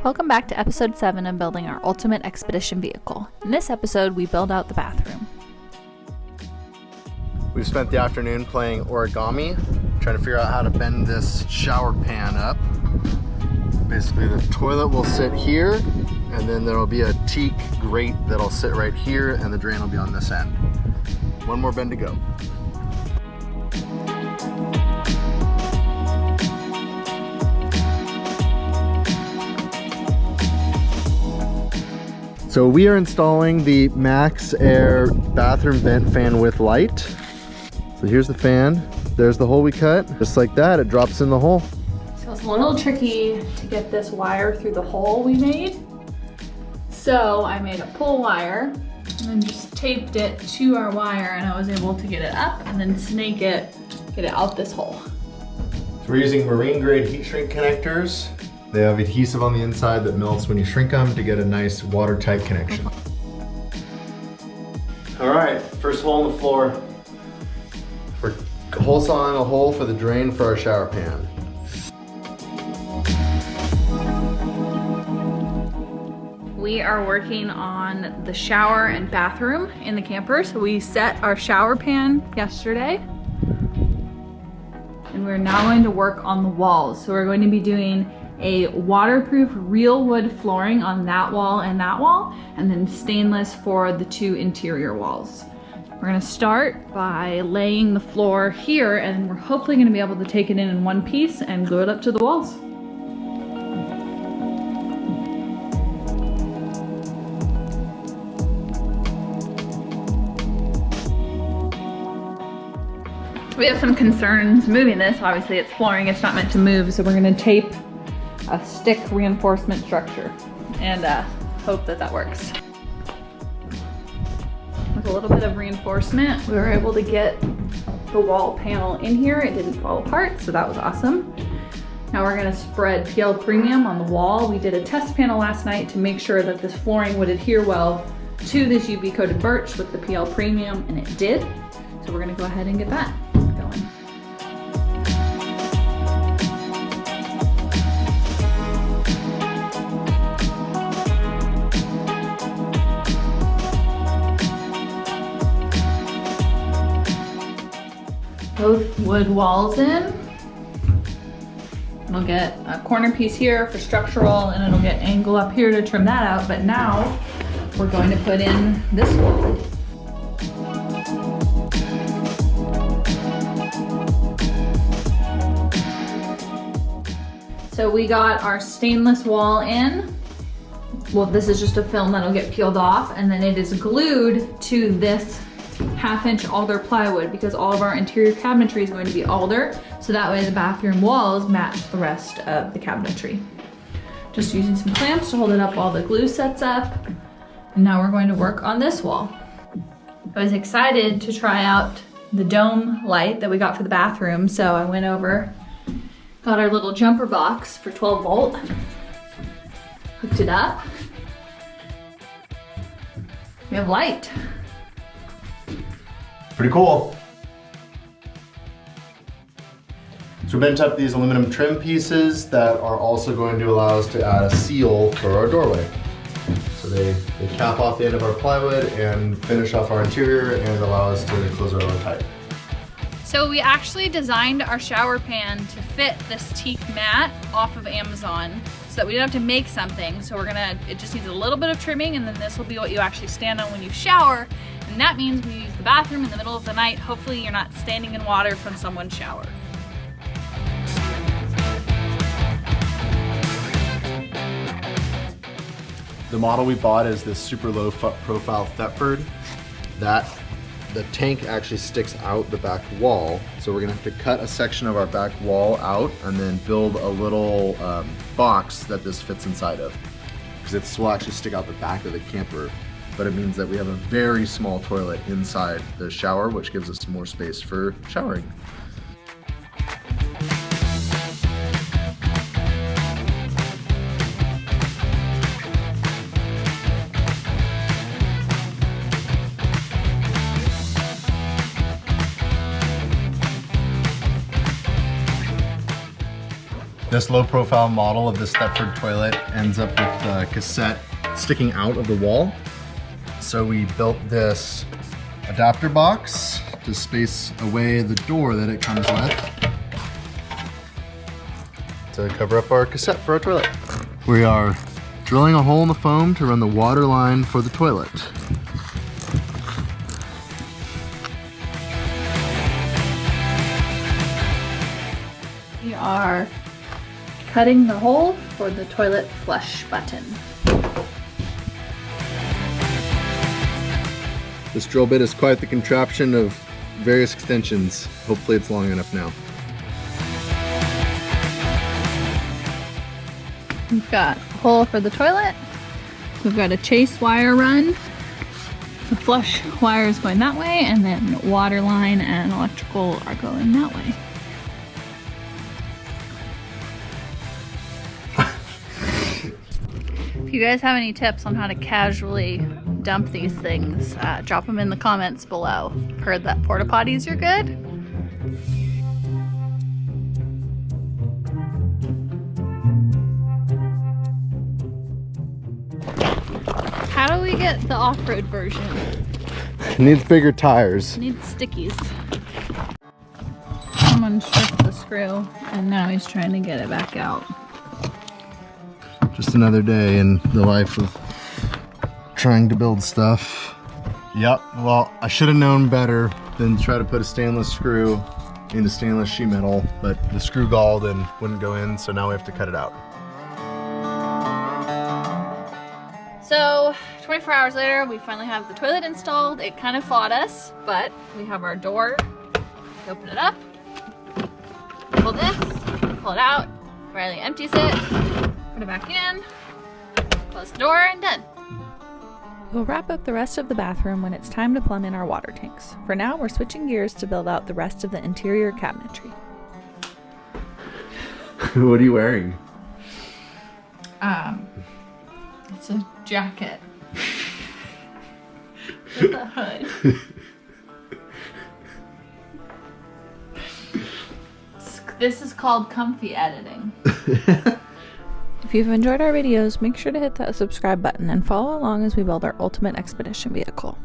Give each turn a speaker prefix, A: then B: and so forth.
A: Welcome back to episode 7 of building our ultimate expedition vehicle. In this episode, we build out the bathroom.
B: We've spent the afternoon playing origami, trying to figure out how to bend this shower pan up. Basically, the toilet will sit here, and then there'll be a teak grate that'll sit right here, and the drain will be on this end. One more bend to go. So we are installing the Max Air bathroom vent fan with light. So here's the fan. There's the hole we cut. Just like that, it drops in the hole.
A: So it's a little tricky to get this wire through the hole we made. So I made a pull wire and then just taped it to our wire, and I was able to get it up and then snake it, get it out this hole.
B: So we're using marine grade heat shrink connectors. They have adhesive on the inside that melts when you shrink them to get a nice watertight connection. All right, first hole in the floor. We're hole sawing a hole for the drain for our shower pan.
A: We are working on the shower and bathroom in the camper. So we set our shower pan yesterday, and we're now going to work on the walls. So we're going to be doing a waterproof real wood flooring on that wall, and then stainless for the two interior walls. We're gonna start by laying the floor here, and we're hopefully gonna be able to take it in one piece and glue it up to the walls. We have some concerns moving this. Obviously it's flooring, it's not meant to move, so we're gonna tape a stick reinforcement structure and hope that that works. With a little bit of reinforcement, we were able to get the wall panel in here. It didn't fall apart, so that was awesome. Now we're gonna spread PL Premium on the wall. We did a test panel last night to make sure that this flooring would adhere well to this UV coated birch with the PL Premium, and it did. So we're gonna go ahead and get that going. Both wood walls in. We'll get a corner piece here for structural, and it'll get angle up here to trim that out. But now we're going to put in this wall. So we got our stainless wall in. Well, this is just a film that'll get peeled off, and then it is glued to this 1/2-inch alder plywood, because all of our interior cabinetry is going to be alder, so that way the bathroom walls match the rest of the cabinetry. Just using some clamps to hold it up while the glue sets up. And now we're going to work on this wall. I was excited to try out the dome light that we got for the bathroom, so I went over, got our little jumper box for 12 volt, hooked it up. We have light.
B: Pretty cool. So we bent up these aluminum trim pieces that are also going to allow us to add a seal for our doorway. So they cap off the end of our plywood and finish off our interior and allow us to close our door tight.
A: So we actually designed our shower pan to fit this teak mat off of Amazon so that we didn't have to make something. So it just needs a little bit of trimming, and then this will be what you actually stand on when you shower. And that means we use the bathroom in the middle of the night. Hopefully you're not standing in water from someone's shower.
B: The model we bought is this super low profile Thetford. The tank actually sticks out the back wall. So we're gonna have to cut a section of our back wall out and then build a little box that this fits inside of. Because this will actually stick out the back of the camper. But it means that we have a very small toilet inside the shower, which gives us more space for showering. This low profile model of this Thetford toilet ends up with the cassette sticking out of the wall. So we built this adapter box to space away the door that it comes with to cover up our cassette for our toilet. We are drilling a hole in the foam to run the water line for the toilet.
A: We are cutting the hole for the toilet flush button.
B: This drill bit is quite the contraption of various extensions. Hopefully it's long enough now.
A: We've got a hole for the toilet. We've got a chase wire run. The flush wire is going that way, and then water line and electrical are going that way. If you guys have any tips on how to casually dump these things, drop them in the comments below. Heard that porta potties are good? How do we get the off-road version?
B: It needs bigger tires.
A: It needs stickies. Someone stripped the screw and now he's trying to get it back out.
B: Just another day in the life of trying to build stuff. Yep, well, I should have known better than try to put a stainless screw into stainless sheet metal, but the screw galled and wouldn't go in, so now we have to cut it out.
A: So 24 hours later, we finally have the toilet installed. It kind of fought us, but we have our door. We open it up, pull this, pull it out, Riley empties it, put it back in, close the door, and done.
C: We'll wrap up the rest of the bathroom when it's time to plumb in our water tanks. For now, we're switching gears to build out the rest of the interior cabinetry.
B: What are you wearing?
A: It's a jacket with a hood. This is called comfy editing.
C: If you've enjoyed our videos, make sure to hit that subscribe button and follow along as we build our ultimate expedition vehicle.